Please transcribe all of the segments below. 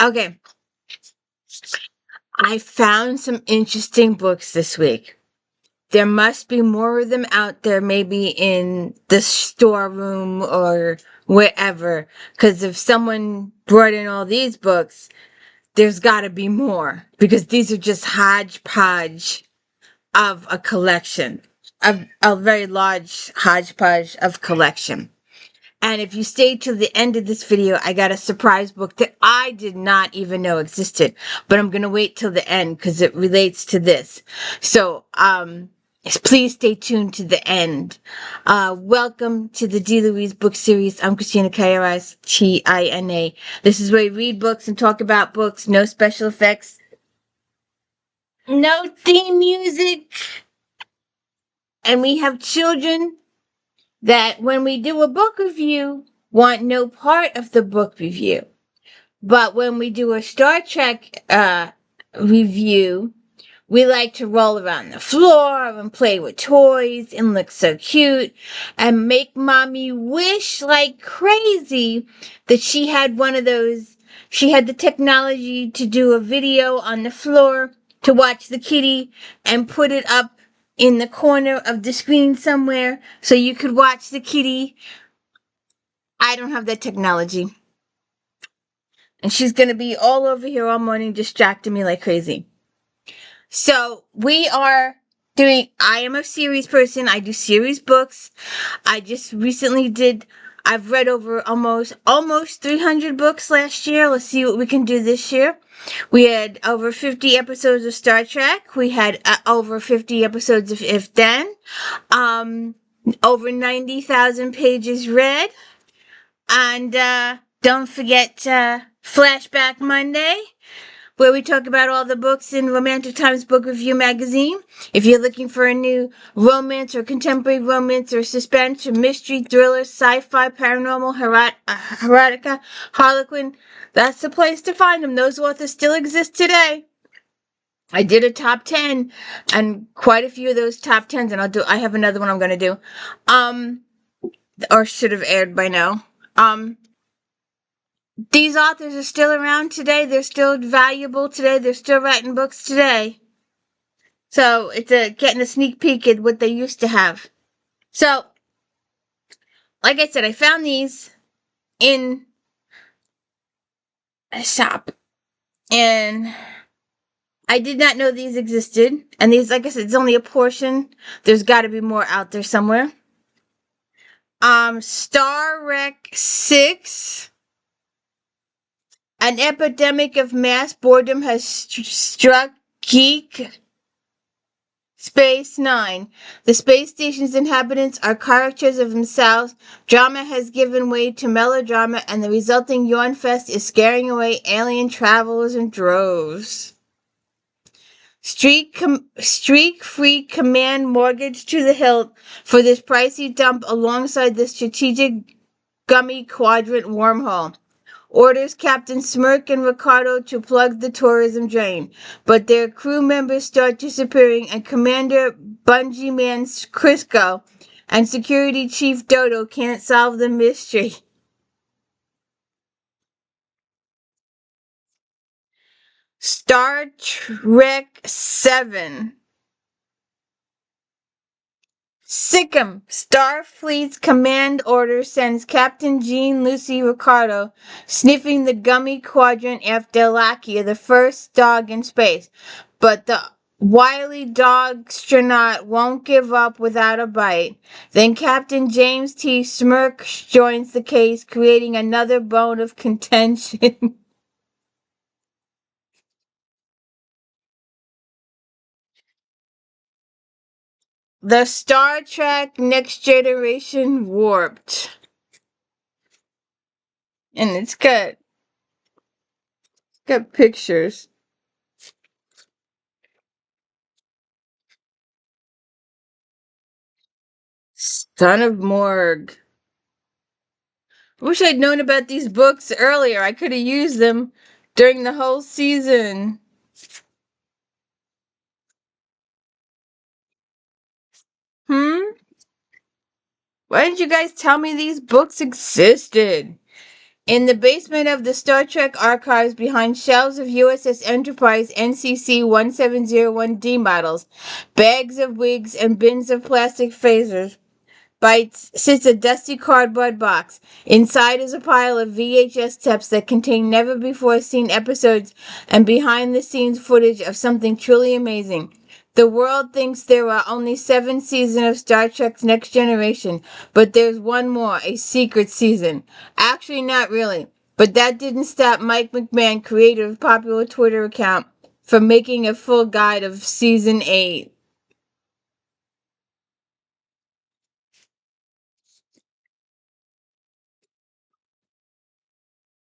Okay. I found some interesting books this week. There must be more of them out there, maybe in the storeroom or wherever. Because if someone brought in all these books, there's got to be more. Because these are just hodgepodge of a collection. A very large hodgepodge of collection. And if you stay to the end of this video, I got a surprise book that I did not even know existed. But I'm going to wait till the end because it relates to this. So, please stay tuned to the end. Welcome to the D. Louise book series. I'm Christina K-R-I-S-T-I-N-A. This is where we read books and talk about books. No special effects. No theme music. And we have children that when we do a book review, want no part of the book review. But when we do a Star Trek review, we like to roll around the floor and play with toys and look so cute and make mommy wish like crazy that she had one of those. She had the technology to do a video on the floor to watch the kitty and put it up in the corner of the screen somewhere so you could watch the kitty. I don't have that technology. And she's going to be all over here all morning distracting me like crazy. So we are doing, I am a series person. I do series books. I just recently I've read over almost 300 books last year. Let's see what we can do this year. We had over 50 episodes of Star Trek. We had over 50 episodes of If Then. Over 90,000 pages read. And don't forget Flashback Monday, where we talk about all the books in Romantic Times Book Review magazine. If you're looking for a new romance or contemporary romance or suspense or mystery, thriller, sci-fi, paranormal, erotica, harlequin, that's the place to find them. Those authors still exist today. I did a top 10, and quite a few of those top 10s, and I have another one I'm going to do, or should have aired by now. These authors are still around today. They're still valuable today. They're still writing books today. So it's getting a sneak peek at what they used to have. So, like I said, I found these in a shop. And I did not know these existed. And these, like I said, it's only a portion. There's got to be more out there somewhere. Star Wreck 6. An epidemic of mass boredom has struck Geek Space 9. The space station's inhabitants are caricatures of themselves. Drama has given way to melodrama, and the resulting yawn fest is scaring away alien travelers in droves. Streak-free command mortgage to the hilt for this pricey dump alongside the strategic gummy quadrant wormhole. Orders Captain Smirk and Ricardo to plug the tourism drain, but their crew members start disappearing and Commander Bungee Man Crisco and Security Chief Dodo can't solve the mystery. Star Trek 7. Sikkim, Starfleet's command order sends Captain Jean Lucy Ricardo sniffing the gummy quadrant after Lakia, the first dog in space. But the wily dog-astronaut won't give up without a bite. Then Captain James T. Smirk joins the case, creating another bone of contention. The Star Trek Next Generation Warped. And it's got pictures. Son of Morg. Wish I'd known about these books earlier. I could have used them during the whole season. Why didn't you guys tell me these books existed? In the basement of the Star Trek archives, behind shelves of USS Enterprise NCC 1701D models, bags of wigs, and bins of plastic phasers, sits a dusty cardboard box. Inside is a pile of VHS tapes that contain never before seen episodes and behind the scenes footage of something truly amazing. The world thinks there are only 7 seasons of Star Trek's Next Generation, but there's one more, a secret season. Actually, not really. But that didn't stop Mike McMahon, creator of popular Twitter account, from making a full guide of season 8.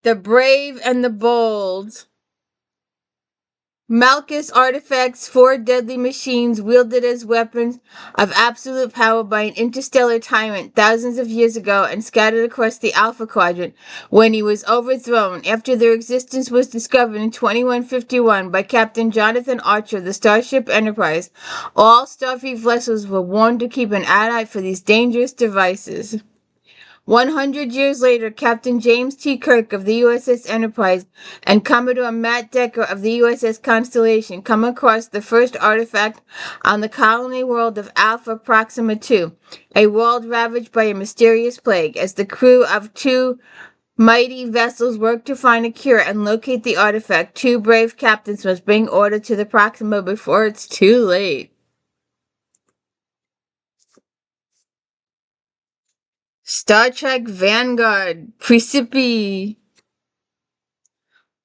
The Brave and the Bold. Malchus artifacts, 4 deadly machines wielded as weapons of absolute power by an interstellar tyrant thousands of years ago and scattered across the Alpha Quadrant when he was overthrown after their existence was discovered in 2151 by Captain Jonathan Archer of the Starship Enterprise. All Starfleet vessels were warned to keep an eye out for these dangerous devices. 100 years later, Captain James T. Kirk of the USS Enterprise and Commodore Matt Decker of the USS Constellation come across the first artifact on the colony world of Alpha Proxima II, a world ravaged by a mysterious plague. As the crew of 2 mighty vessels work to find a cure and locate the artifact, 2 brave captains must bring order to the Proxima before it's too late. Star Trek Vanguard, Precipi.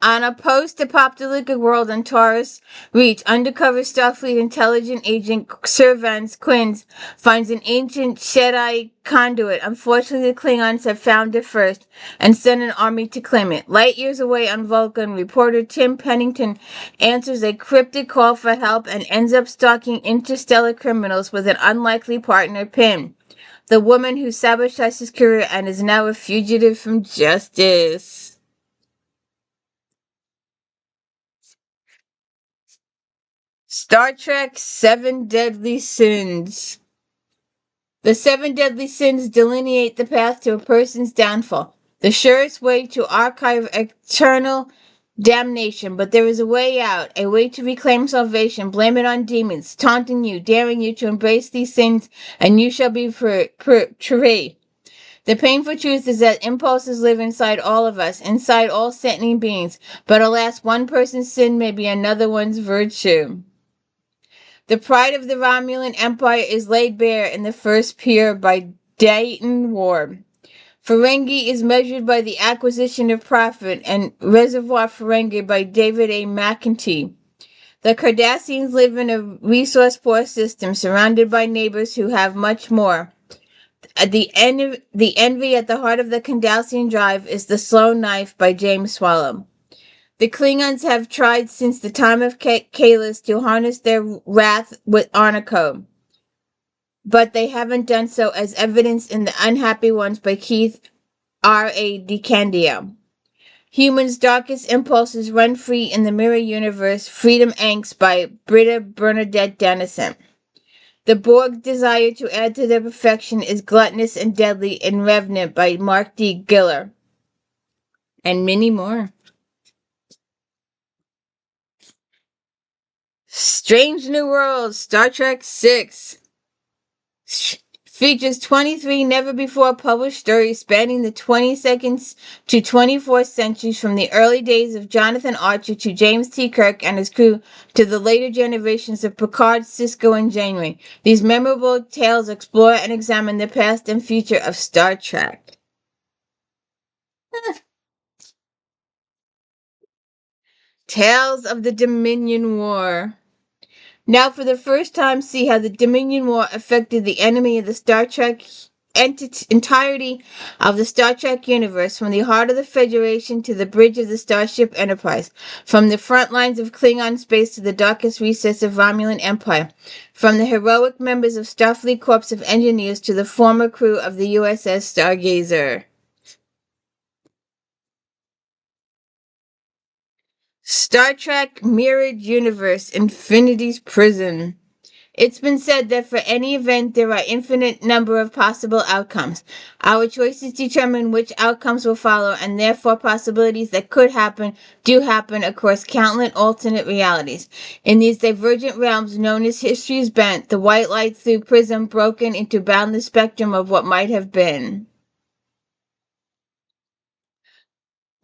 On a post-apocalyptic world on Taurus Reach, undercover Starfleet intelligence agent Servance Quinn finds an ancient Jedi conduit. Unfortunately, the Klingons have found it first and sent an army to claim it. Light years away on Vulcan, reporter Tim Pennington answers a cryptic call for help and ends up stalking interstellar criminals with an unlikely partner, Pym, the woman who sabotaged his career and is now a fugitive from justice. Star Trek Seven Deadly Sins. The 7 deadly sins delineate the path to a person's downfall, the surest way to archive eternal damnation. But there is a way out, a way to reclaim salvation. Blame it on demons, taunting you, daring you to embrace these sins, and you shall be free. The painful truth is that impulses live inside all of us, inside all sentient beings. But alas, one person's sin may be another one's virtue. The pride of the Romulan Empire is laid bare in the first peer by Dayton War. Ferengi is measured by the acquisition of profit, and Reservoir Ferengi by David A. McEntee. The Cardassians live in a resource-poor system, surrounded by neighbors who have much more. The envy at the heart of the Cardassian drive is The Slow Knife by James Swallow. The Klingons have tried since the time of Kahless to harness their wrath with Arnico, but they haven't done so, as evidenced in The Unhappy Ones by Keith R. A. DeCandio. Humans' darkest impulses run free in the mirror universe. Freedom Angst by Britta Bernadette Dennison. The Borg's desire to add to their perfection is gluttonous and deadly in Revenant by Mark D. Giller. And many more. Strange New Worlds, Star Trek VI. Features 23 never-before-published stories spanning the 22nd to 24th centuries, from the early days of Jonathan Archer to James T. Kirk and his crew to the later generations of Picard, Sisko, and Janeway. These memorable tales explore and examine the past and future of Star Trek. Tales of the Dominion War. Now, for the first time, see how the Dominion War affected the enemy of the Star Trek entirety of the Star Trek universe, from the heart of the Federation to the bridge of the Starship Enterprise, from the front lines of Klingon space to the darkest recess of Romulan Empire, from the heroic members of Starfleet Corps of Engineers to the former crew of the USS Stargazer. Star Trek Mirrored Universe, Infinity's Prison. It's been said that for any event there are infinite number of possible outcomes. Our choices determine which outcomes will follow, and therefore possibilities that could happen do happen across countless alternate realities. In these divergent realms known as history's bent, the white light through prism broken into boundless spectrum of what might have been.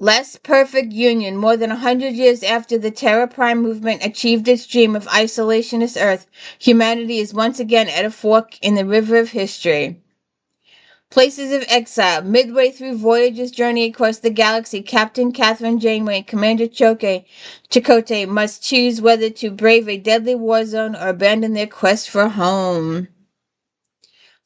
Less perfect union. More than 100 years after the Terra Prime movement achieved its dream of isolationist Earth, humanity is once again at a fork in the river of history. Places of exile. Midway through Voyager's journey across the galaxy, Captain Catherine Janeway and Commander Chakotay must choose whether to brave a deadly war zone or abandon their quest for home.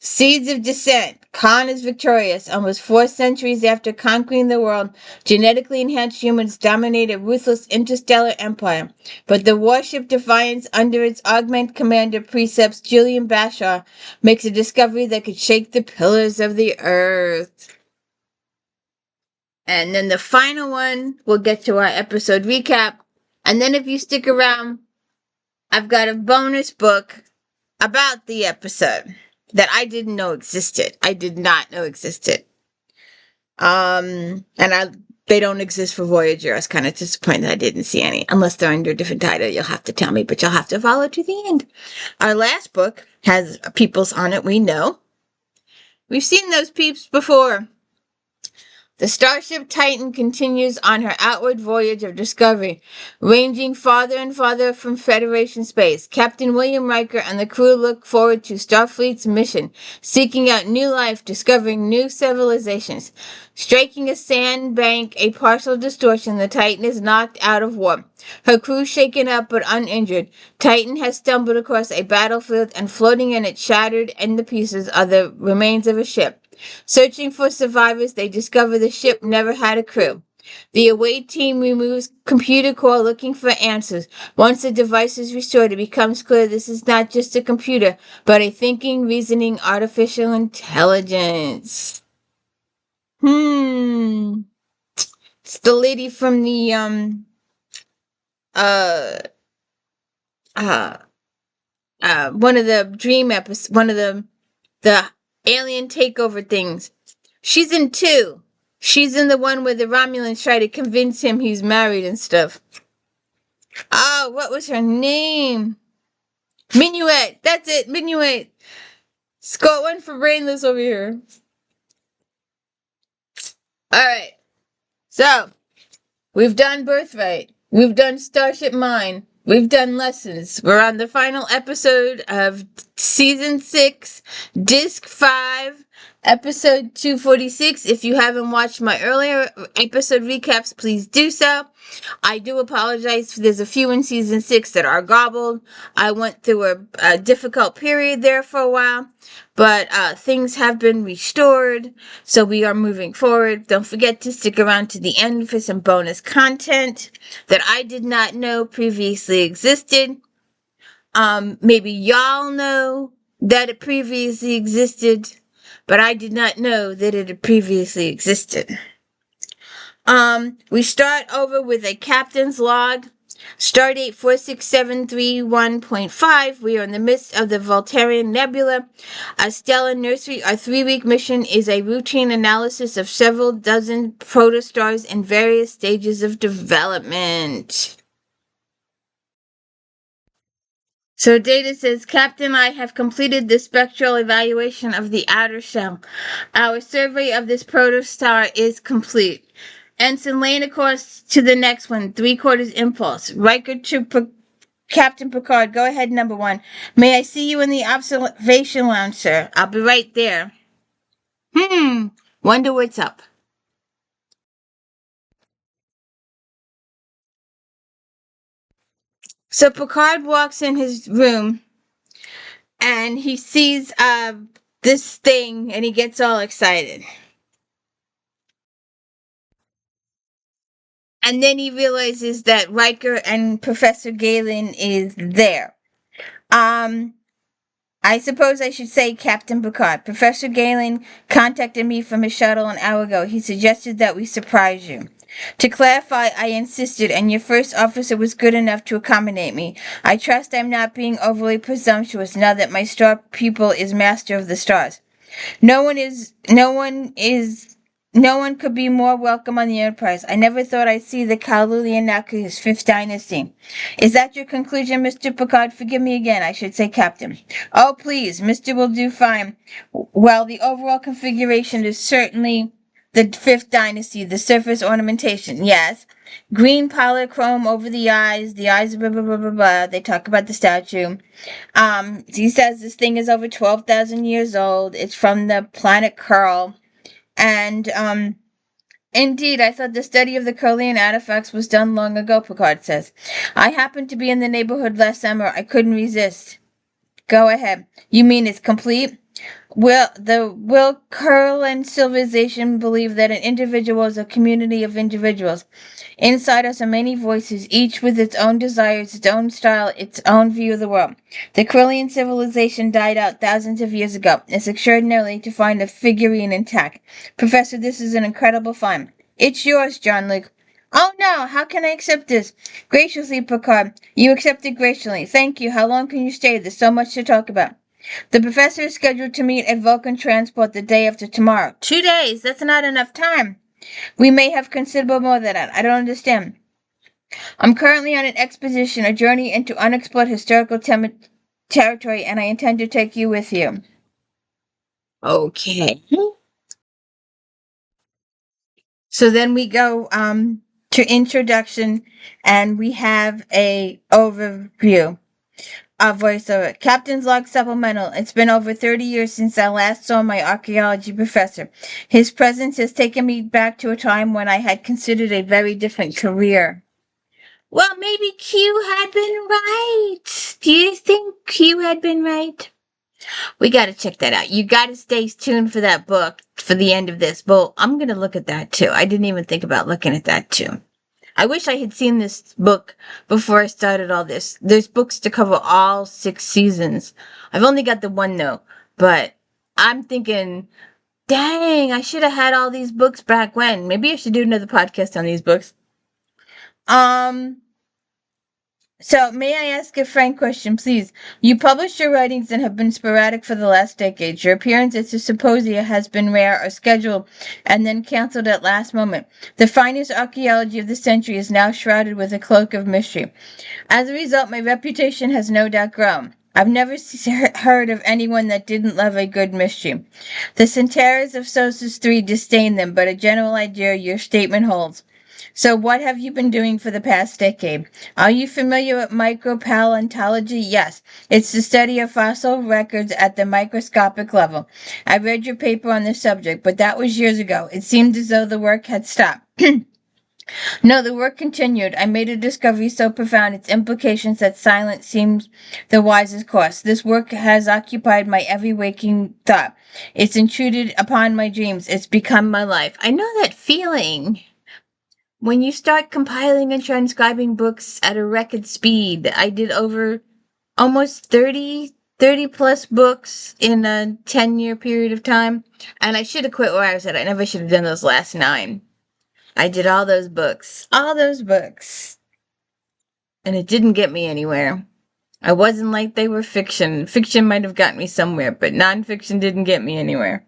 Seeds of Dissent. Khan is victorious. Almost 4 centuries after conquering the world, genetically enhanced humans dominate a ruthless interstellar empire. But the warship Defiance, under its augment commander precepts Julian Bashar, makes a discovery that could shake the pillars of the earth. And then the final one, we'll get to our episode recap. And then if you stick around, I've got a bonus book about the episode that I didn't know existed. I did not know existed. They don't exist for Voyager. I was kind of disappointed I didn't see any. Unless they're under a different title, you'll have to tell me, but you'll have to follow to the end. Our last book has peoples on it we know. We've seen those peeps before. The Starship Titan continues on her outward voyage of discovery, ranging farther and farther from Federation space. Captain William Riker and the crew look forward to Starfleet's mission, seeking out new life, discovering new civilizations. Striking a sandbank, a partial distortion, the Titan is knocked out of warp. Her crew shaken up but uninjured. Titan has stumbled across a battlefield, and floating in it, shattered in the pieces, are the remains of a ship. Searching for survivors, they discover the ship never had a crew. The away team removes computer core looking for answers. Once the device is restored, it becomes clear this is not just a computer, but a thinking, reasoning artificial intelligence. It's the lady from the one of the dream episodes, one of the alien takeover things. She's in 2. She's in the one where the Romulans try to convince him he's married and stuff. Oh, what was her name? Minuet. That's it, Minuet. Score 1 for Brainless over here. Alright. So, we've done Birthright. We've done Starship Mine. We've done Lessons. We're on the final episode of Season 6, Disc 5, Episode 246. If you haven't watched my earlier episode recaps, please do so. I do apologize. There's a few in Season 6 that are gobbled. I went through a difficult period there for a while, but things have been restored, so we are moving forward. Don't forget to stick around to the end for some bonus content that I did not know previously existed. Maybe y'all know that it previously existed, but I did not know that it had previously existed. We start over with a captain's log. Stardate 46731.5. We are in the midst of the Voltarian Nebula. A stellar nursery. Our 3-week mission is a routine analysis of several dozen protostars in various stages of development. So Data says, Captain, I have completed the spectral evaluation of the outer shell. Our survey of this protostar is complete. Ensign lane across to the next one, 3/4 impulse. Riker to Captain Picard, go ahead, number 1. May I see you in the observation lounge, sir? I'll be right there. Wonder what's up. So Picard walks in his room, and he sees this thing, and he gets all excited. And then he realizes that Riker and Professor Galen is there. I suppose I should say Captain Picard. Professor Galen contacted me from his shuttle an hour ago. He suggested that we surprise you. To clarify, I insisted, and your first officer was good enough to accommodate me. I trust I'm not being overly presumptuous now that my star pupil is master of the stars. No one is, no one is, no one could be more welcome on the Enterprise. I never thought I'd see the Kalulianaki's fifth dynasty. Is that your conclusion, Mr. Picard? Forgive me again, I should say Captain. Oh, please, Mr. will do fine. Well, the overall configuration is certainly the fifth dynasty, the surface ornamentation, yes. Green polychrome over the eyes, blah, blah, blah, blah, blah. They talk about the statue. He says this thing is over 12,000 years old. It's from the planet Curl. And, indeed, I thought the study of the Curlian artifacts was done long ago, Picard says. I happened to be in the neighborhood last summer. I couldn't resist. Go ahead. You mean it's complete? Will Curlian civilization believe that an individual is a community of individuals? Inside us are many voices, each with its own desires, its own style, its own view of the world. The Krillian civilization died out thousands of years ago. It's extraordinary to find the figurine intact. Professor, this is an incredible find. It's yours, Jean-Luc. Oh no, how can I accept this? Graciously, Picard. You accept it graciously. Thank you. How long can you stay? There's so much to talk about. The professor is scheduled to meet at Vulcan Transport the day after tomorrow. 2 days. That's not enough time. We may have considerable more than that. I don't understand. I'm currently on an expedition, a journey into unexplored historical territory, and I intend to take you with you. Okay. So then we go to introduction, and we have a overview. A voiceover. Captain's log supplemental. It's been over 30 years since I last saw my archaeology professor. His presence has taken me back to a time when I had considered a very different career. Well, maybe Q had been right. Do you think Q had been right? We gotta check that out. You gotta stay tuned for that book for the end of this. Well, I'm gonna look at that too. I didn't even think about looking at that too. I wish I had seen this book before I started all this. There's books to cover all 6 seasons. I've only got the one though, but I'm thinking, dang, I should have had all these books back when. Maybe I should do another podcast on these books. So, may I ask a frank question, please? You published your writings and have been sporadic for the last decade. Your appearance at the symposia has been rare or scheduled and then canceled at last moment. The finest archaeology of the century is now shrouded with a cloak of mystery. As a result, my reputation has no doubt grown. I've never heard of anyone that didn't love a good mystery. The Centaurs of Sosus 3 disdain them, but a general idea your statement holds. So what have you been doing for the past decade? Are you familiar with micropaleontology? Yes. It's the study of fossil records at the microscopic level. I read your paper on this subject, but that was years ago. It seemed as though the work had stopped. No, the work continued. I made a discovery so profound its implications that silence seems the wisest course. This work has occupied my every waking thought. It's intruded upon my dreams. It's become my life. I know that feeling. When you start compiling and transcribing books at a record speed, I did over almost 30 plus books in a 10-year period of time. And I should have quit where I was at. I never should have done those last 9. I did all those books. All those books. And it didn't get me anywhere. I wasn't like they were fiction. Fiction might have gotten me somewhere, but nonfiction didn't get me anywhere.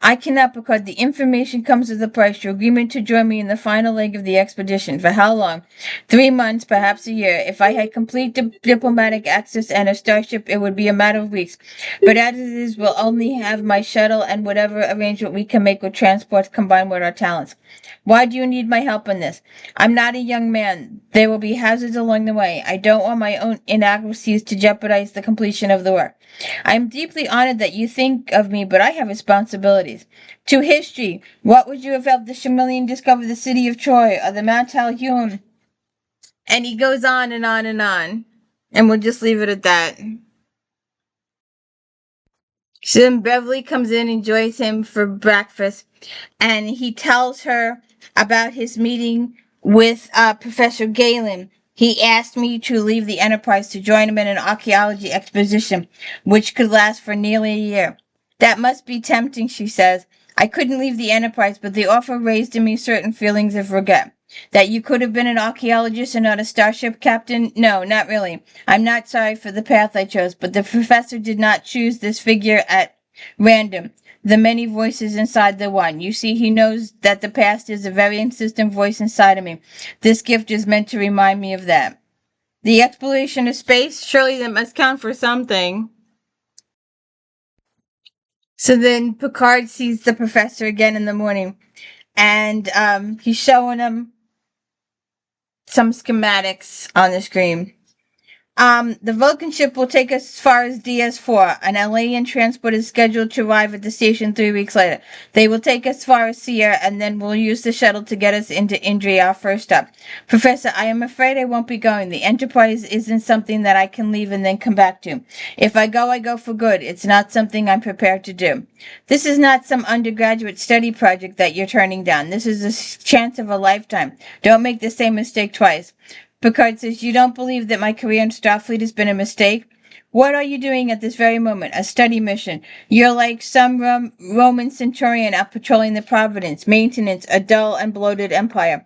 I cannot, because the information comes with a price. Your agreement to join me in the final leg of the expedition. For how long? 3 months, perhaps a year. If I had complete diplomatic access and a starship, it would be a matter of weeks. But as it is, we'll only have my shuttle and whatever arrangement we can make with transports combined with our talents. Why do you need my help in this? I'm not a young man. There will be hazards along the way. I don't want my own inadequacies to jeopardize the completion of the work. I am deeply honored that you think of me, but I have responsibilities. To history, what would you have helped the Chameleon discover the city of Troy or the Mount Talhune? And he goes on and on and on. And we'll just leave it at that. So then Beverly comes in and joins him for breakfast. And he tells her about his meeting with Professor Galen. He asked me to leave the Enterprise to join him in an archaeology expedition, which could last for nearly a year. That must be tempting, she says. I couldn't leave the Enterprise, but the offer raised in me certain feelings of regret. That you could have been an archaeologist and not a starship captain? No, not really. I'm not sorry for the path I chose, but the professor did not choose this figure at random. The many voices inside the one. You see, he knows that the past is a very insistent voice inside of me. This gift is meant to remind me of that. The exploration of space? Surely that must count for something. So then Picard sees the professor again in the morning, and he's showing him some schematics on the screen. The Vulcan ship will take us as far as DS4. An alien transport is scheduled to arrive at the station 3 weeks later. They will take us as far as Sierra, and then we'll use the shuttle to get us into Indria, our first stop. Professor, I am afraid I won't be going. The Enterprise isn't something that I can leave and then come back to. If I go for good. It's not something I'm prepared to do. This is not some undergraduate study project that you're turning down. This is a chance of a lifetime. Don't make the same mistake twice. Picard says, you don't believe that my career in Starfleet has been a mistake? What are you doing at this very moment? A study mission. You're like some Roman centurion out patrolling the Providence, maintenance, a dull and bloated empire.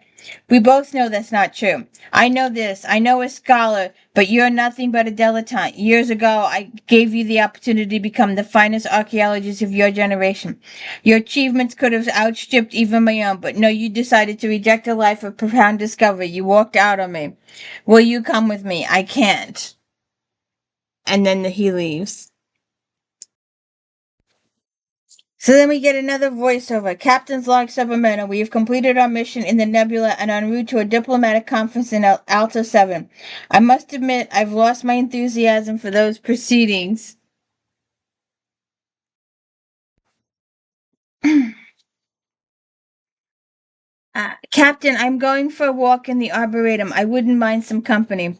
We both know that's not true. I know this. I know a scholar, but you're nothing but a dilettante. Years ago, I gave you the opportunity to become the finest archaeologist of your generation. Your achievements could have outstripped even my own, but no, you decided to reject a life of profound discovery. You walked out on me. Will you come with me? I can't. And then he leaves. So then we get another voiceover. Captain's log supplemental. We have completed our mission in the nebula and en route to a diplomatic conference in Alta 7. I must admit, I've lost my enthusiasm for those proceedings. Captain, I'm going for a walk in the Arboretum. I wouldn't mind some company.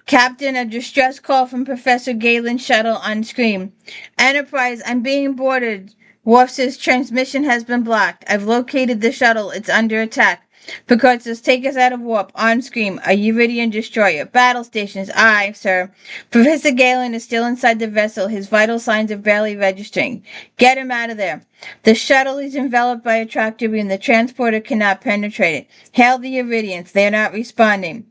Captain, a distress call from Professor Galen's shuttle on screen. Enterprise, I'm being boarded. Worf says transmission has been blocked. I've located the shuttle. It's under attack. Picard says, take us out of warp. On screen, a Uridian destroyer. Battle stations. Aye, sir. Professor Galen is still inside the vessel. His vital signs are barely registering. Get him out of there. The shuttle is enveloped by a tractor beam. The transporter cannot penetrate it. Hail the Iridians. They are not responding.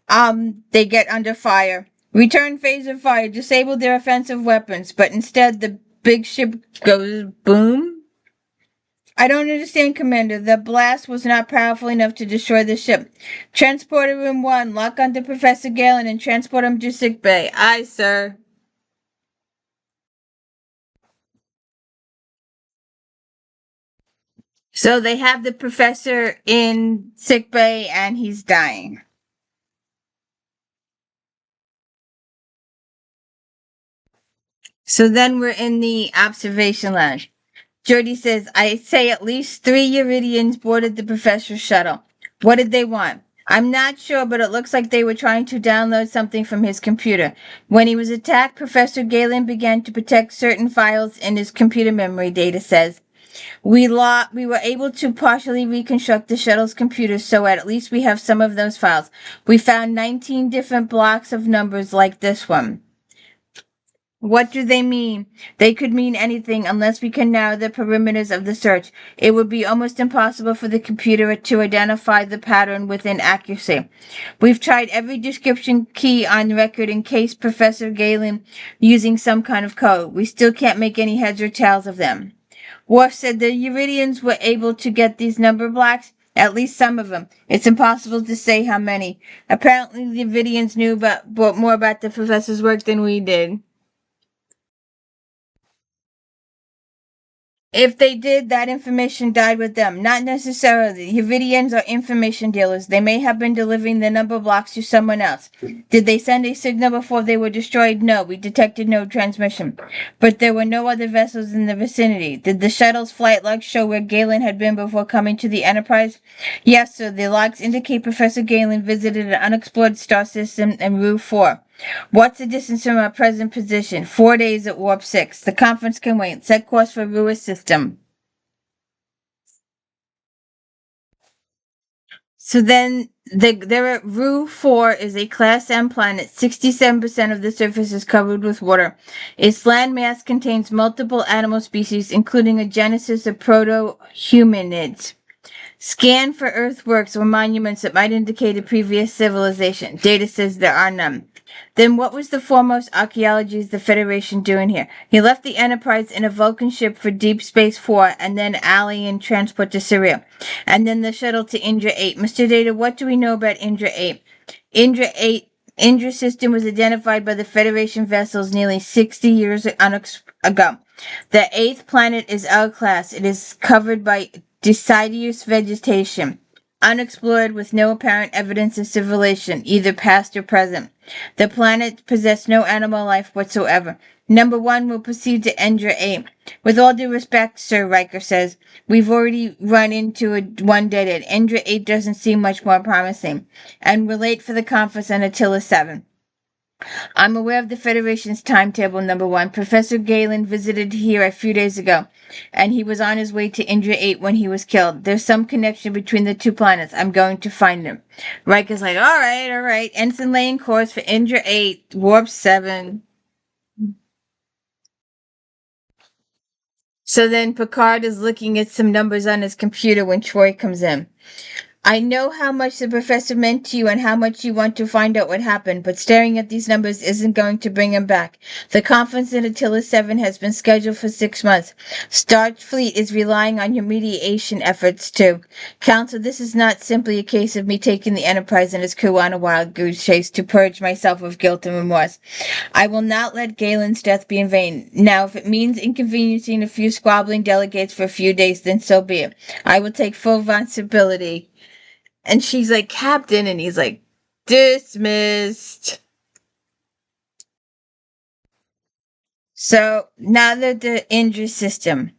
They get under fire. Return phaser fire. Disable their offensive weapons. But instead, the big ship goes boom. I don't understand, Commander. The blast was not powerful enough to destroy the ship. Transporter room 1, lock onto Professor Galen and transport him to sickbay. Aye, sir. So they have the professor in sickbay and he's dying. So then we're in the observation lounge. Geordi says, I say at least 3 Uridians boarded the professor's shuttle. What did they want? I'm not sure, but it looks like they were trying to download something from his computer. When he was attacked, Professor Galen began to protect certain files in his computer memory, data says. We were able to partially reconstruct the shuttle's computer, so at least we have some of those files. We found 19 different blocks of numbers like this one. What do they mean? They could mean anything unless we can narrow the perimeters of the search. It would be almost impossible for the computer to identify the pattern within accuracy. We've tried every description key on record in case Professor Galen using some kind of code. We still can't make any heads or tails of them. Worf said the Uridians were able to get these number blocks, at least some of them. It's impossible to say how many. Apparently the Uridians knew more about the professor's work than we did. If they did, that information died with them. Not necessarily. Uridians are information dealers. They may have been delivering the number blocks to someone else. Did they send a signal before they were destroyed? No, we detected no transmission. But there were no other vessels in the vicinity. Did the shuttle's flight logs show where Galen had been before coming to the Enterprise? Yes, sir. The logs indicate Professor Galen visited an unexplored star system in Rue 4. What's the distance from our present position? 4 days at warp 6. The conference can wait. Set course for Ruiz system. So then they're at Rue 4 is a Class M planet. 67% of the surface is covered with water. Its landmass contains multiple animal species, including a genesis of proto-humanids. Scan for earthworks or monuments that might indicate a previous civilization. Data says there are none. Then what was the foremost archaeology is the Federation doing here? He left the Enterprise in a Vulcan ship for Deep Space 4 and then alien transport to Syria. And then the shuttle to Indra 8. Mr. Data, what do we know about Indra 8? Indra system was identified by the Federation vessels nearly 60 years ago. The eighth planet is our class. It is covered by deciduous vegetation, unexplored with no apparent evidence of civilization, either past or present. The planet possessed no animal life whatsoever. Number 1 will proceed to Endra 8. With all due respect, Sir, Riker says, we've already run into one dead end. Endra 8 doesn't seem much more promising. And we're late for the conference on Attila 7. I'm aware of the Federation's timetable, number 1. Professor Galen visited here a few days ago, and he was on his way to Indra 8 when he was killed. There's some connection between the two planets. I'm going to find him. Riker's like, all right. Ensign laying course for Indra 8, Warp 7. So then Picard is looking at some numbers on his computer when Troy comes in. I know how much the professor meant to you and how much you want to find out what happened, but staring at these numbers isn't going to bring him back. The conference in Attila 7 has been scheduled for 6 months. Starfleet is relying on your mediation efforts too. Counsel, this is not simply a case of me taking the Enterprise and its crew on a wild goose chase to purge myself of guilt and remorse. I will not let Galen's death be in vain. Now, if it means inconveniencing a few squabbling delegates for a few days, then so be it. I will take full responsibility. And she's like, Captain, and he's like, dismissed. So now that the Indra system,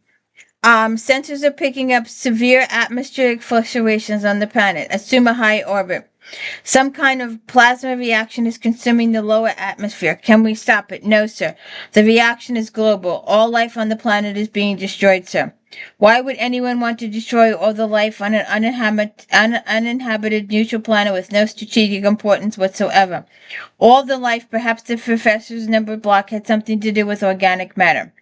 sensors are picking up severe atmospheric fluctuations on the planet. Assume a high orbit. Some kind of plasma reaction is consuming the lower atmosphere. Can we stop it? No, sir. The reaction is global. All life on the planet is being destroyed, sir. Why would anyone want to destroy all the life on an uninhabited neutral planet with no strategic importance whatsoever? All the life, perhaps the professor's number block, had something to do with organic matter.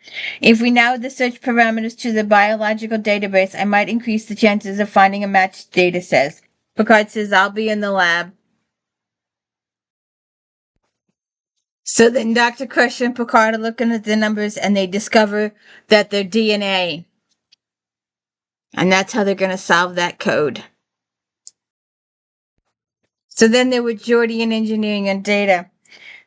If we narrow the search parameters to the biological database, I might increase the chances of finding a match, Data says. Picard says, I'll be in the lab. So then Dr. Crusher and Picard are looking at the numbers and they discover that they're DNA. And that's how they're going to solve that code. So then there were Geordi and engineering and Data.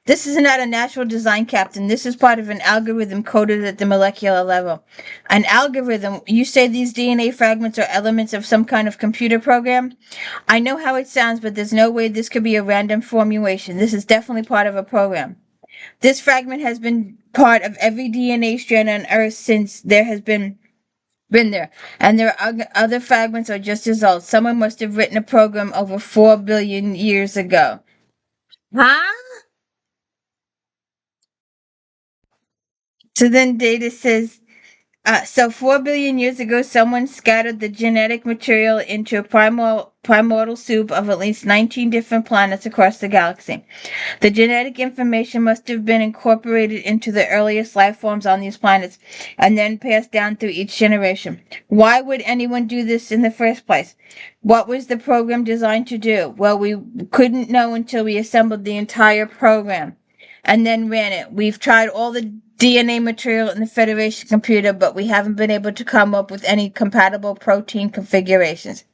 This is not a natural design, Captain. This is part of an algorithm coded at the molecular level. An algorithm? You say these DNA fragments are elements of some kind of computer program? I know how it sounds, but there's no way this could be a random formulation. This is definitely part of a program. This fragment has been part of every DNA strand on Earth since there has been there. And there are other fragments are just as old. Someone must have written a program over 4 billion years ago. Huh? So then Data says, so 4 billion years ago, someone scattered the genetic material into a primordial soup of at least 19 different planets across the galaxy. The genetic information must have been incorporated into the earliest life forms on these planets and then passed down through each generation. Why would anyone do this in the first place? What was the program designed to do? Well, we couldn't know until we assembled the entire program and then ran it. We've tried all the DNA material in the Federation computer, but we haven't been able to come up with any compatible protein configurations.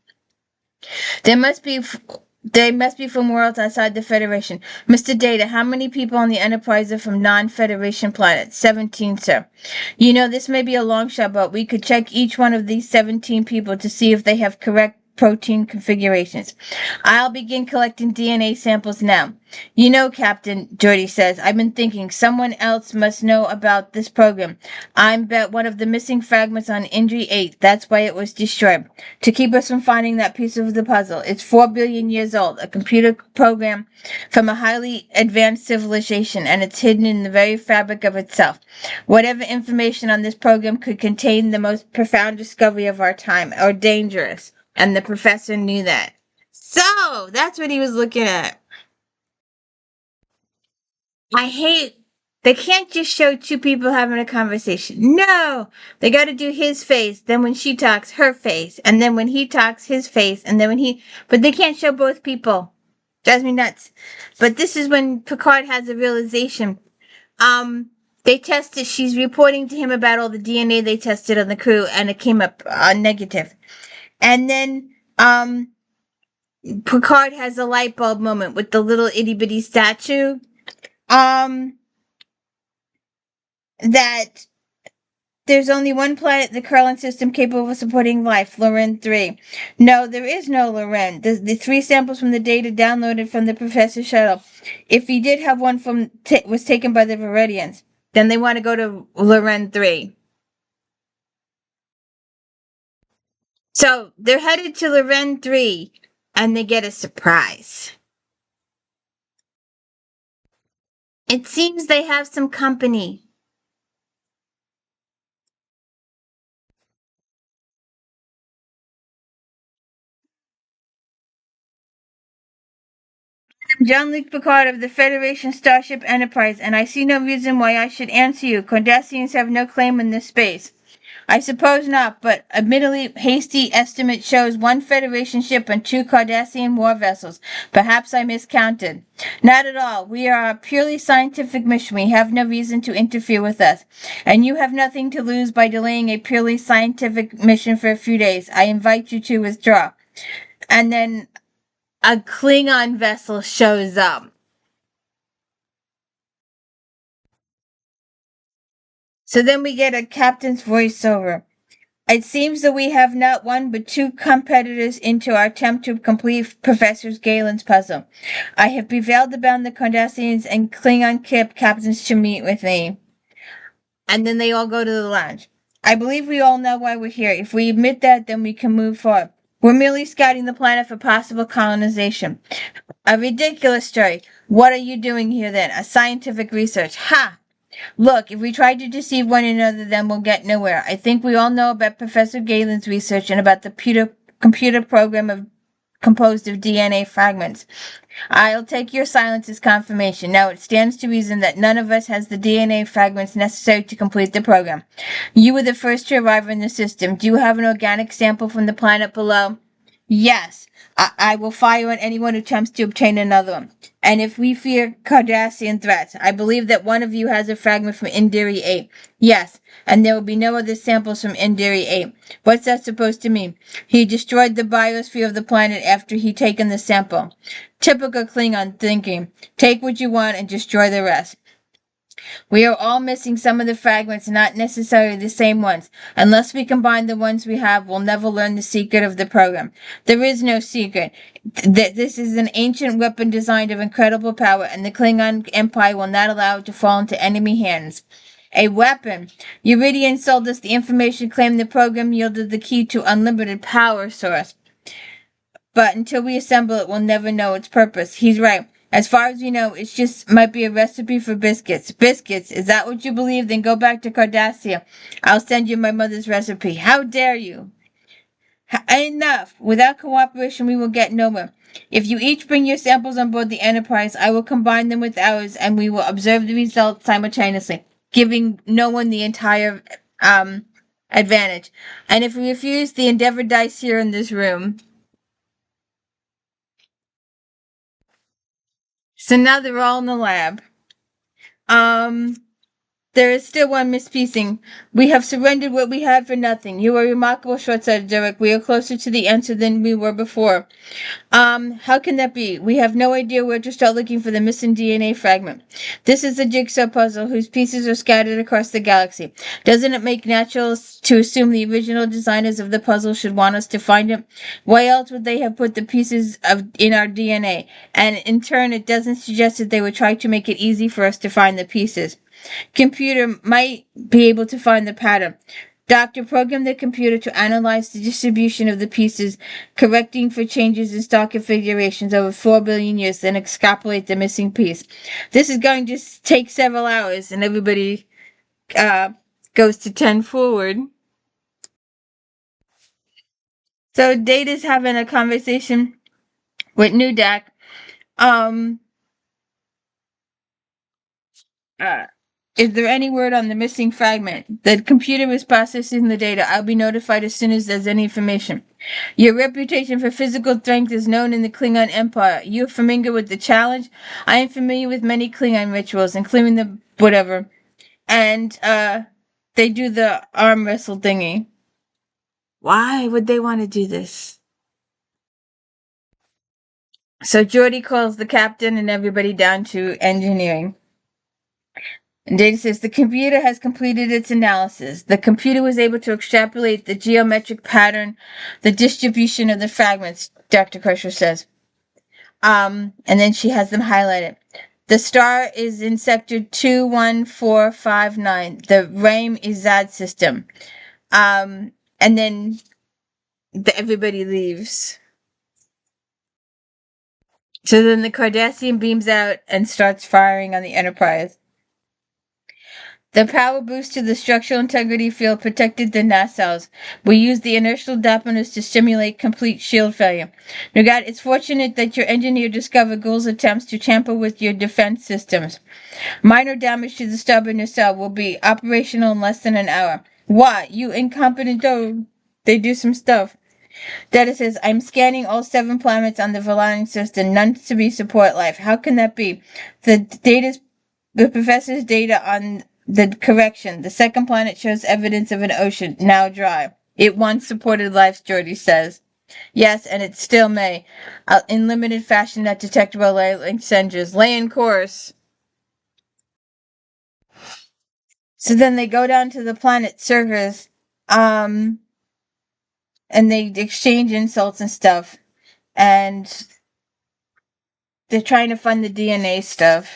They must be from worlds outside the Federation. Mr. Data, how many people on the Enterprise are from non-Federation planets? 17, sir. You know, this may be a long shot, but we could check each one of these 17 people to see if they have correct protein configurations. I'll begin collecting DNA samples now. You know, Captain, Geordi says, I've been thinking someone else must know about this program. I bet one of the missing fragments on Indri 8. That's why it was destroyed. To keep us from finding that piece of the puzzle. It's 4 billion years old, a computer program from a highly advanced civilization, and it's hidden in the very fabric of itself. Whatever information on this program could contain the most profound discovery of our time, or dangerous. And the professor knew that. So that's what he was looking at. I hate they can't just show two people having a conversation. No, they got to do his face, then when she talks, her face, and then when he talks, his face, and then when he. But they can't show both people. Drives me nuts. But this is when Picard has a realization. They tested. She's reporting to him about all the DNA they tested on the crew, and it came up negative. And then Picard has a light bulb moment with the little itty bitty statue. Um, that there's only one planet in the Curling system capable of supporting life, Loren 3. No, there is no Loren. The three samples from the data downloaded from the Professor shuttle. If he did have one from was taken by the Viridians, then they want to go to Loren 3. So they're headed to Loren 3, and they get a surprise. It seems they have some company. Jean-Luc Picard of the Federation Starship Enterprise, and I see no reason why I should answer you. Cardassians have no claim in this space. I suppose not, but admittedly hasty estimate shows one Federation ship and two Cardassian war vessels. Perhaps I miscounted. Not at all. We are a purely scientific mission. We have no reason to interfere with us. And you have nothing to lose by delaying a purely scientific mission for a few days. I invite you to withdraw. And then a Klingon vessel shows up. So then we get a captain's voiceover. It seems that we have not one but two competitors into our attempt to complete Professor Galen's puzzle. I have prevailed upon the Cardassians and Klingon captains to meet with me. And then they all go to the lounge. I believe we all know why we're here. If we admit that, then we can move forward. We're merely scouting the planet for possible colonization. A ridiculous story. What are you doing here then? A scientific research. Ha! Look, if we try to deceive one another, then we'll get nowhere. I think we all know about Professor Galen's research and about the computer program composed of DNA fragments. I'll take your silence as confirmation. Now, it stands to reason that none of us has the DNA fragments necessary to complete the program. You were the first to arrive in the system. Do you have an organic sample from the planet below? Yes. I will fire on anyone who attempts to obtain another one. And if we fear Cardassian threats, I believe that one of you has a fragment from Indiri 8. Yes, and there will be no other samples from Indiri 8. What's that supposed to mean? He destroyed the biosphere of the planet after he'd taken the sample. Typical Klingon thinking. Take what you want and destroy the rest. We are all missing some of the fragments, not necessarily the same ones. Unless we combine the ones we have, we'll never learn the secret of the program. There is no secret. This is an ancient weapon designed of incredible power, and the Klingon Empire will not allow it to fall into enemy hands. A weapon. Uridian sold us the information, claimed the program yielded the key to unlimited power source. But until we assemble it, we'll never know its purpose. He's right. As far as we know, it just might be a recipe for biscuits. Biscuits? Is that what you believe? Then go back to Cardassia. I'll send you my mother's recipe. How dare you? Enough. Without cooperation, we will get nowhere. If you each bring your samples on board the Enterprise, I will combine them with ours, and we will observe the results simultaneously, giving no one the entire advantage. And if we refuse, the Endeavor dies here in this room. So now they're all in the lab. There is still one mispiecing. We have surrendered what we had for nothing. You are remarkable, short-sighted, Derek. We are closer to the answer than we were before. How can that be? We have no idea where to start looking for the missing DNA fragment. This is a jigsaw puzzle whose pieces are scattered across the galaxy. Doesn't it make natural to assume the original designers of the puzzle should want us to find it? Why else would they have put the pieces in our DNA? And in turn, it doesn't suggest that they would try to make it easy for us to find the pieces. Computer might be able to find the pattern. Doctor, program the computer to analyze the distribution of the pieces, correcting for changes in star configurations over 4 billion years, then extrapolate the missing piece. This is going to take several hours, and everybody goes to 10 forward. So Data's having a conversation with NUDAC. Um, uh, is there any word on the missing fragment? The computer is processing the data. I'll be notified as soon as there's any information. Your reputation for physical strength is known in the Klingon Empire. You're familiar with the challenge? I am familiar with many Klingon rituals, including the whatever. And they do the arm wrestle thingy. Why would they want to do this? So Geordi calls the captain and everybody down to engineering. And Data says the computer has completed its analysis. The computer was able to extrapolate the geometric pattern, the distribution of the fragments, Dr. Crusher says. And then she has them highlighted. The star is in sector 21459, the Rame Izad system. And then everybody leaves. So then the Cardassian beams out and starts firing on the Enterprise. The power boost to the structural integrity field protected the nacelles. We used the inertial dampeners to simulate complete shield failure. Nugat, it's fortunate that your engineer discovered Ghoul's attempts to tamper with your defense systems. Minor damage to the stubborn nacelle will be operational in less than an hour. What? You incompetent dog. They do some stuff. Data says, I'm scanning all 7 planets on the Valani system, none to be support life. How can that be? The professor's data on the correction. The second planet shows evidence of an ocean, now dry. It once supported life, Geordi says. Yes, and it still may. In limited fashion, not detectable light senders. Lay in course. So then they go down to the planet surface, and they exchange insults and stuff. And they're trying to find the DNA stuff.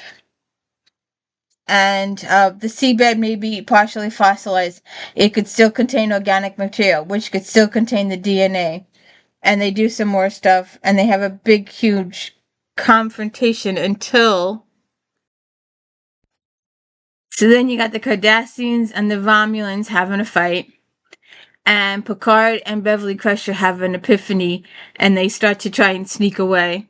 And the seabed may be partially fossilized. It could still contain organic material, which could still contain the DNA. And they do some more stuff, and they have a big, huge confrontation until. So then you got the Cardassians and the Romulans having a fight. And Picard and Beverly Crusher have an epiphany, and they start to try and sneak away.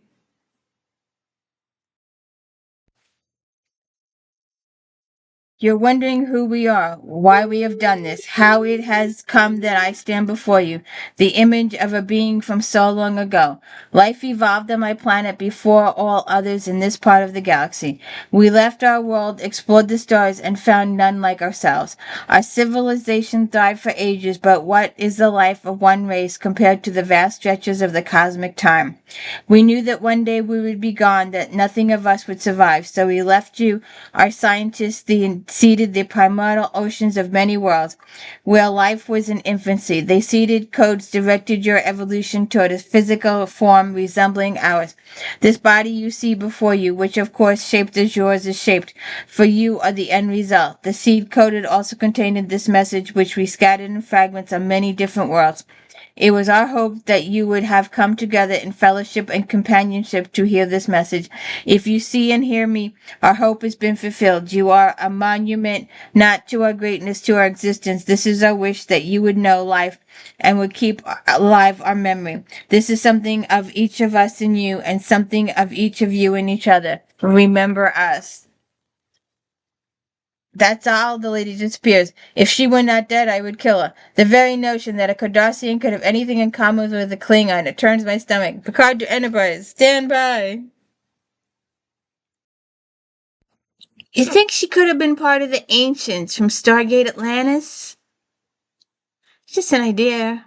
You're wondering who we are, why we have done this, how it has come that I stand before you, the image of a being from so long ago. Life evolved on my planet before all others in this part of the galaxy. We left our world, explored the stars, and found none like ourselves. Our civilization thrived for ages, but what is the life of one race compared to the vast stretches of the cosmic time? We knew that one day we would be gone, that nothing of us would survive, so we left you, our scientists, seeded the primordial oceans of many worlds, where life was in infancy. They seeded codes directed your evolution toward a physical form resembling ours. This body you see before you, which of course shaped as yours is shaped, for you are the end result. The seed coded also contained this message, which we scattered in fragments on many different worlds. It was our hope that you would have come together in fellowship and companionship to hear this message. If you see and hear me, our hope has been fulfilled. You are a monument not to our greatness, to our existence. This is our wish that you would know life and would keep alive our memory. This is something of each of us in you and something of each of you in each other. Remember us. That's all. The lady disappears. If she were not dead, I would kill her. The very notion that a Cardassian could have anything in common with a Klingon, it turns my stomach. Picard to Enterprise. Stand by. You think she could have been part of the Ancients from Stargate Atlantis? Just an idea.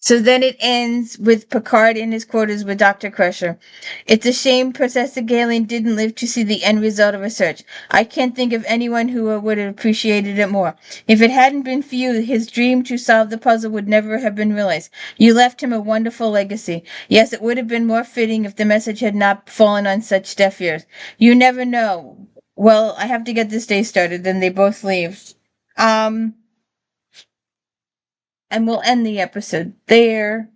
So then it ends with Picard in his quarters with Dr. Crusher. It's a shame Professor Galen didn't live to see the end result of her search. I can't think of anyone who would have appreciated it more. If it hadn't been for you, his dream to solve the puzzle would never have been realized. You left him a wonderful legacy. Yes, it would have been more fitting if the message had not fallen on such deaf ears. You never know. Well, I have to get this day started. Then they both leave. Um, and we'll end the episode there.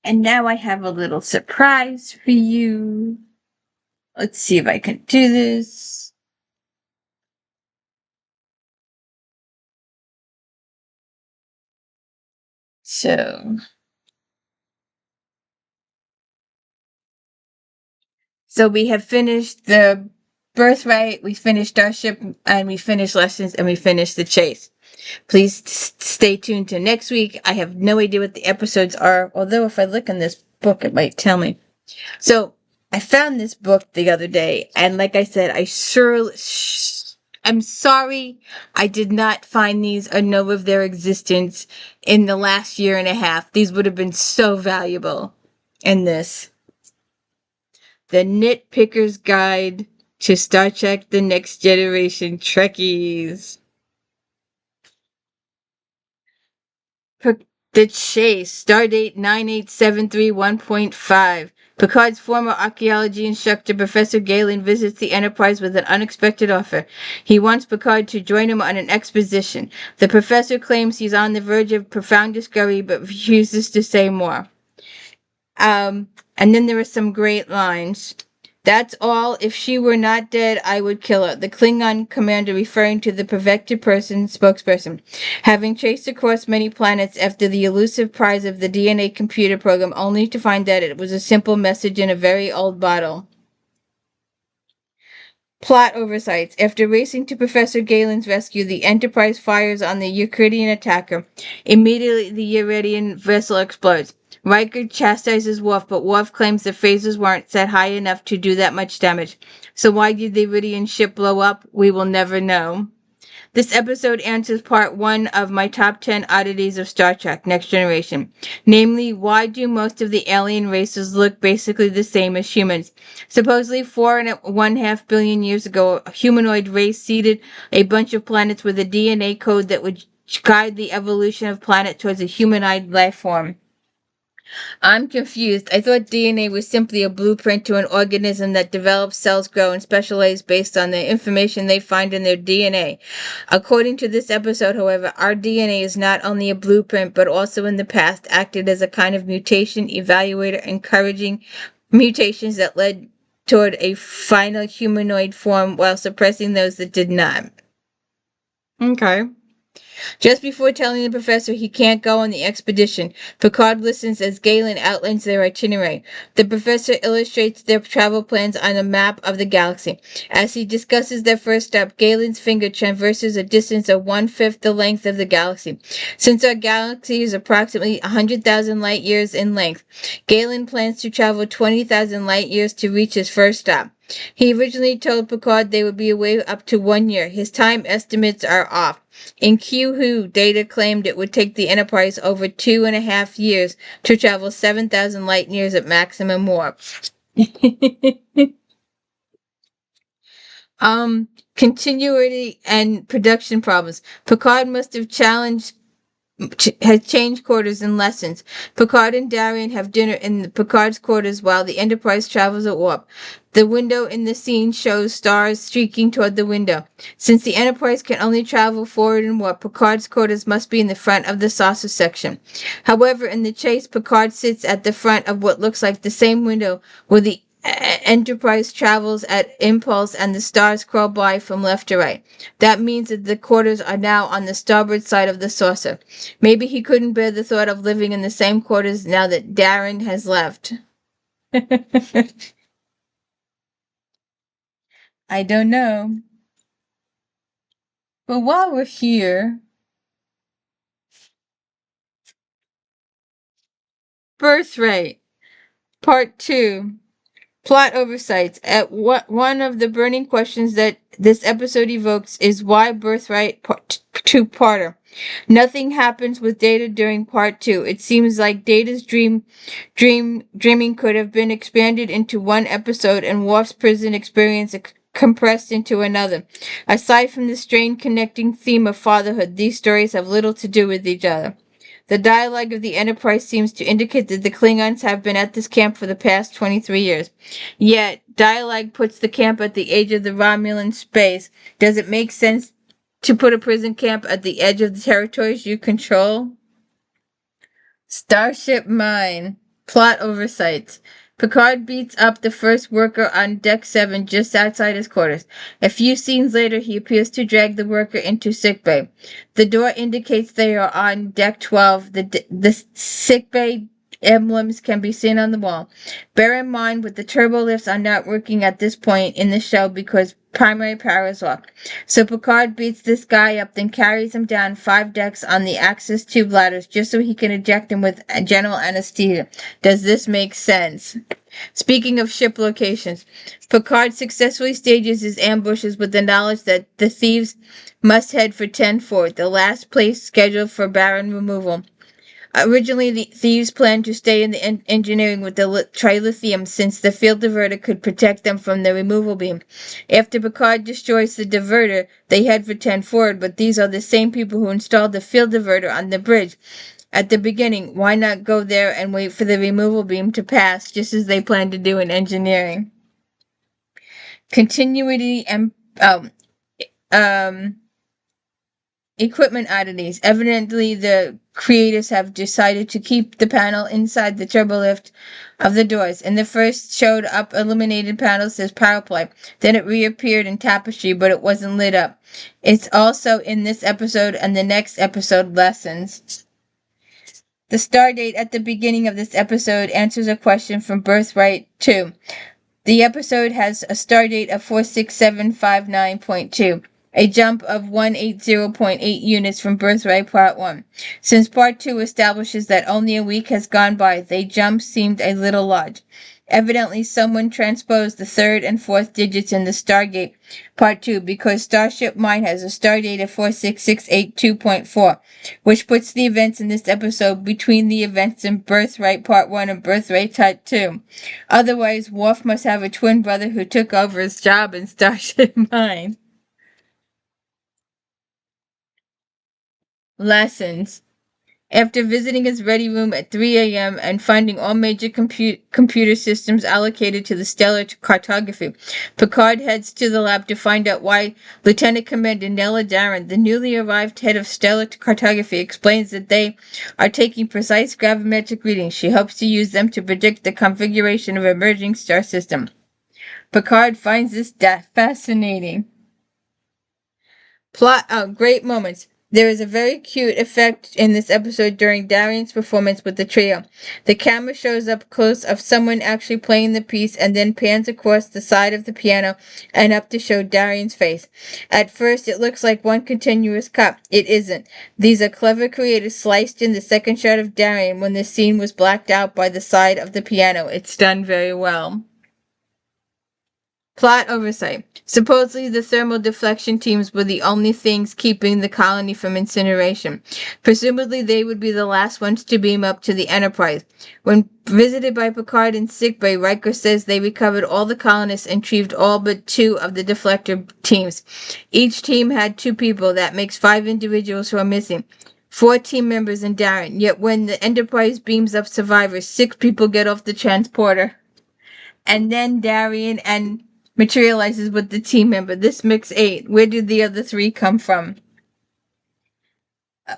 And now I have a little surprise for you. Let's see if I can do this. So we have finished the Birthright, we finished Starship, and we finished Lessons, and we finished The Chase. Please stay tuned to next week. I have no idea what the episodes are, although if I look in this book, it might tell me. So I found this book the other day, and like I said, I'm sorry I did not find these or know of their existence in the last year and a half. These would have been so valuable in this. The Nitpicker's Guide to Star Trek The Next Generation Trekkies. The Chase, Stardate 98731.5. Picard's former archaeology instructor, Professor Galen, visits the Enterprise with an unexpected offer. He wants Picard to join him on an expedition. The professor claims he's on the verge of profound discovery, but refuses to say more. And then there are some great lines. That's all. If she were not dead, I would kill her. The Klingon commander referring to the perfected person spokesperson. Having chased across many planets after the elusive prize of the DNA computer program only to find that it was a simple message in a very old bottle. Plot oversights. After racing to Professor Galen's rescue, the Enterprise fires on the Euclidean attacker. Immediately, the Euclidean vessel explodes. Riker chastises Worf, but Worf claims the phasers weren't set high enough to do that much damage. So why did the Iridian ship blow up? We will never know. This episode answers part 1 of my top 10 oddities of Star Trek Next Generation. Namely, why do most of the alien races look basically the same as humans? Supposedly 4.5 billion years ago, a humanoid race seeded a bunch of planets with a DNA code that would guide the evolution of planet towards a humanoid life form. I'm confused. I thought DNA was simply a blueprint to an organism that develops, cells grow, and specialize based on the information they find in their DNA. According to this episode, however, our DNA is not only a blueprint, but also in the past acted as a kind of mutation evaluator, encouraging mutations that led toward a final humanoid form while suppressing those that did not. Okay. Just before telling the professor he can't go on the expedition, Picard listens as Galen outlines their itinerary. The professor illustrates their travel plans on a map of the galaxy. As he discusses their first step, Galen's finger traverses a distance of 1/5 the length of the galaxy. Since our galaxy is approximately 100,000 light years in length, Galen plans to travel 20,000 light years to reach his first stop. He originally told Picard they would be away up to 1 year. His time estimates are off. In Q-Who, data claimed it would take the Enterprise over 2.5 years to travel 7,000 light years at maximum warp. Continuity and production problems. Picard must have has changed quarters and lessons. Picard and Darian have dinner in Picard's quarters while the Enterprise travels at warp. The window in the scene shows stars streaking toward the window. Since the Enterprise can only travel forward in warp, Picard's quarters must be in the front of the saucer section. However, in the chase, Picard sits at the front of what looks like the same window where the Enterprise travels at impulse and the stars crawl by from left to right. That means that the quarters are now on the starboard side of the saucer. Maybe he couldn't bear the thought of living in the same quarters now that Darren has left. I don't know. But while we're here, Birthright, Part 2. Plot oversights. One of the burning questions that this episode evokes is why Birthright two-parter. Nothing happens with Data during part 2. It seems like Data's dreaming could have been expanded into one episode and Worf's prison experience compressed into another. Aside from the strained connecting theme of fatherhood, these stories have little to do with each other. The dialogue of the Enterprise seems to indicate that the Klingons have been at this camp for the past 23 years. Yet, dialogue puts the camp at the edge of the Romulan space. Does it make sense to put a prison camp at the edge of the territories you control? Starship Mine. Plot oversights. Picard beats up the first worker on Deck 7 just outside his quarters. A few scenes later, he appears to drag the worker into sickbay. The door indicates they are on Deck 12. The sickbay emblems can be seen on the wall. Bear in mind that the turbo lifts are not working at this point in the show because primary power is off. So Picard beats this guy up, then carries him down 5 decks on the access tube ladders just so he can eject him with general anesthesia. Does this make sense? Speaking of ship locations, Picard successfully stages his ambushes with the knowledge that the thieves must head for 10-4, the last place scheduled for Baron removal. Originally, the thieves planned to stay in the engineering with the trilithium since the field diverter could protect them from the removal beam. After Picard destroys the diverter, they head for 10 forward, but these are the same people who installed the field diverter on the bridge. At the beginning, why not go there and wait for the removal beam to pass, just as they planned to do in engineering? Continuity and equipment oddities. Evidently, the creators have decided to keep the panel inside the turbolift of the doors. In the first showed up illuminated panel says power play. Then it reappeared in tapestry, but it wasn't lit up. It's also in this episode and the next episode, Lessons. The star date at the beginning of this episode answers a question from Birthright 2. The episode has a star date of 46759.2. A jump of 180.8 units from Birthright Part 1. Since Part 2 establishes that only a week has gone by, the jump seemed a little large. Evidently, someone transposed the 3rd and 4th digits in the Stargate Part 2 because Starship Mine has a stardate of 46682.4, which puts the events in this episode between the events in Birthright Part 1 and Birthright Part 2. Otherwise, Worf must have a twin brother who took over his job in Starship Mine. Lessons. After visiting his ready room at 3 a.m. and finding all major computer systems allocated to the stellar cartography, Picard heads to the lab to find out why Lieutenant Commander Nella Darren, the newly arrived head of stellar cartography, explains that they are taking precise gravimetric readings. She hopes to use them to predict the configuration of emerging star system. Picard finds this fascinating. Plot. Great moments. There is a very cute effect in this episode during Darian's performance with the trio. The camera shows up close of someone actually playing the piece and then pans across the side of the piano and up to show Darian's face. At first, it looks like one continuous cut. It isn't. These are clever creators sliced in the second shot of Darian when the scene was blacked out by the side of the piano. It's done very well. Plot oversight. Supposedly, the thermal deflection teams were the only things keeping the colony from incineration. Presumably, they would be the last ones to beam up to the Enterprise. When visited by Picard in sickbay, Riker says they recovered all the colonists and retrieved all but 2 of the deflector teams. Each team had 2 people. That makes 5 individuals who are missing. 4 team members and Darren. Yet when the Enterprise beams up survivors, 6 people get off the transporter. And then Darien and materializes with the team member. This makes 8. Where did the other 3 come from?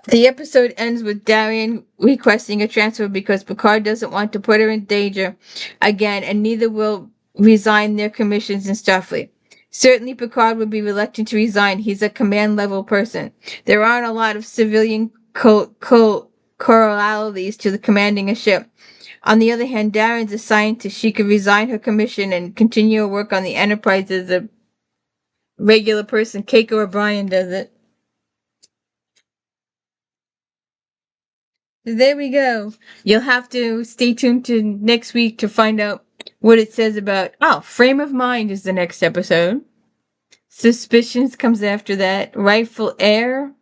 The episode ends with Darien requesting a transfer because Picard doesn't want to put her in danger again, and neither will resign their commissions in Starfleet. Certainly Picard would be reluctant to resign. He's a command-level person. There aren't a lot of civilian corollaries to the commanding a ship. On the other hand, Darren's a scientist. She could resign her commission and continue her work on the Enterprise as a regular person. Keiko O'Brien does it. There we go. You'll have to stay tuned to next week to find out what it says about... Frame of Mind is the next episode. Suspicions comes after that. Rightful Heir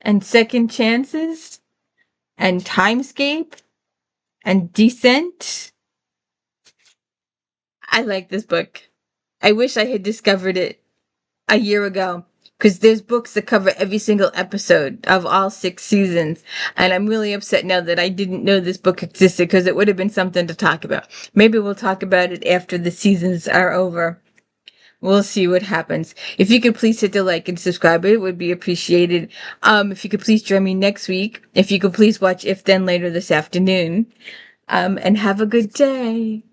and Second Chances and Timescape and Descent. I like this book. I wish I had discovered it a year ago, because there's books that cover every single episode of all 6 seasons, and I'm really upset now that I didn't know this book existed, because it would have been something to talk about. Maybe we'll talk about it after the seasons are over. We'll see what happens. If you could please hit the like and subscribe, it would be appreciated. If you could please join me next week. If you could please watch If Then later this afternoon. And have a good day.